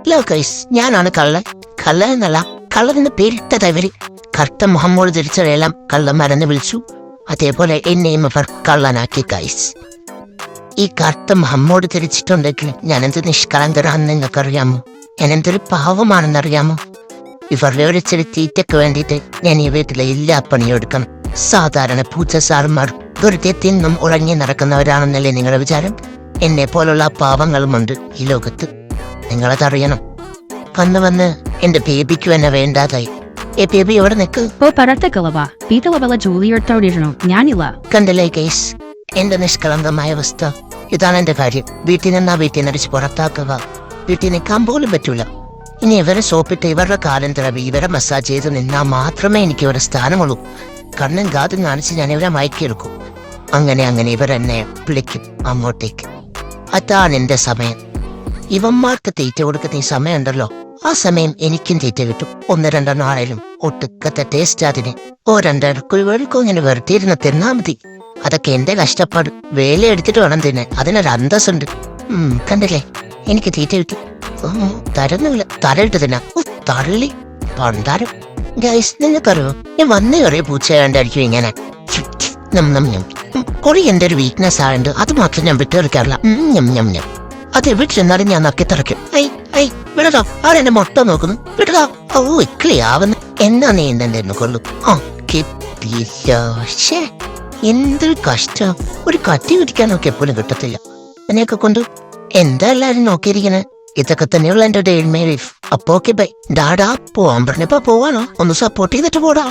Law guys, ഞാനാണ് കള്ളൻ. കള്ളൻ എന്നല്ല, കള്ളനെന്ന് പേരിട്ടത് ഇവര്. കറുത്ത മുഹമ്മദ് ധരിച്ചവരെല്ലാം കള്ളന്മാരെന്ന് വിളിച്ചു. അതേപോലെ എന്നെയും ഇവർ കള്ളനാക്കി ഗൈസ്. ഈ കറുത്ത മുഹമ്മദ് ധരിച്ചിട്ടുണ്ടെങ്കിൽ ഞാനെന്ത് നിഷ്കളങ്കരാണെന്ന് നിങ്ങൾക്കറിയാമോ? ഞാനെന്തൊരു പാവമാണെന്നറിയാമോ? ഇവരുടെ ഒരു ചെറിയ തീറ്റയ്ക്ക് വേണ്ടിയിട്ട് ഞാൻ ഈ വീട്ടിലെ എല്ലാ പണിയും എടുക്കണം. സാധാരണ പൂച്ച സാറുമാർ വെറുതെ തിന്നും ഉറങ്ങി നടക്കുന്നവരാണെന്നല്ലേ നിങ്ങളുടെ വിചാരം? എന്നെ പോലുള്ള പാവങ്ങളുമുണ്ട് ഈ ലോകത്ത്. നിങ്ങളതറിയണം. വന്ന് എന്റെ ബേബിക്ക് എന്നെ വേണ്ടാതായി. ഏ ബേബി എവിടെ നിൽക്ക്? കണ്ടല്ലേ കേസ്, എന്റെ നിഷ്കളങ്കമായ അവസ്ഥ. ഇതാണ് എന്റെ കാര്യം. വീട്ടിൽ നിന്നാ വീട്ടിൽ നടിച്ച് പുറത്താക്കുക. വീട്ടിൽ നിൽക്കാൻ പോലും പറ്റൂല. ഇനി ഇവരെ സോപ്പിട്ട് ഇവരുടെ കാലം തിളവി ഇവരെ മസാജ് ചെയ്ത് നിന്നാൽ മാത്രമേ എനിക്ക് ഇവിടെ സ്ഥാനമുള്ളൂ. കണ്ണും കാതും കാണിച്ച് ഞാൻ ഇവരെ മയക്കിയെടുക്കും. അങ്ങനെ ഇവരെന്നെ വിളിക്കും അങ്ങോട്ടേക്ക്. അതാണ് എന്റെ സമയം. ഇവന്മാർക്ക് തീറ്റ കൊടുക്കുന്ന ഈ സമയം ഉണ്ടല്ലോ, ആ സമയം എനിക്കും തീറ്റ കിട്ടും. 1-2 നാളേലും ഒട്ടുക്കത്തെ ടേസ്റ്റ് അതിന്. രണ്ടരക്കുഴികൾക്കും ഇങ്ങനെ വെറുതെ ഇരുന്ന് തിന്നാ മതി. അതൊക്കെ എന്റെ കഷ്ടപ്പാട്. വേല എടുത്തിട്ട് വേണം തിന്നാൻ. അതിനൊരു അന്തസ്സുണ്ട്. കണ്ടില്ലേ, എനിക്ക് തീറ്റ കിട്ടി. തരുന്നില്ല, തരയിട്ട് തിന്നാ. തള്ളി പണ്ടാരം. ഗൈസ്, നിങ്ങൾക്കറിയോ, ഞാൻ വന്നു കയറിയ പൂച്ചയാണ്ടായിരിക്കും ഇങ്ങനെ കൊറി. എന്റെ ഒരു വീക്ക്നെസ് ആയതുകൊണ്ട് അത് മാത്രം ഞാൻ വിട്ടെടുക്കാറില്ല. അത് എവിടെ ചെന്നാലും ഞാൻ നക്കി തറയ്ക്കും. വിടടാ, ആരെന്നെ മുട്ട നോക്കുന്നു, വിടടാ. ഇക്ലിയാവുന്നു. എന്നാ നീ എന്തെന്നു കൊള്ളു. കിട്ടിയ എന്തൊരു കഷ്ടം. ഒരു കത്തി പിടിക്കാനൊക്കെ എപ്പോഴും കിട്ടത്തില്ല. എന്നെയൊക്കെ കൊണ്ട് എന്താ എല്ലാരും നോക്കിയിരിക്കണേ? ഇതൊക്കെ തന്നെയുള്ള എന്റെ ഡെയിൻ ലൈഫ്. അപ്പൊ ഓക്കെ ബൈ. ഡാഡാ പോവാൻ പറഞ്ഞപ്പോ പോവാനോ? ഒന്ന് സപ്പോർട്ട് ചെയ്തിട്ട് പോടാ.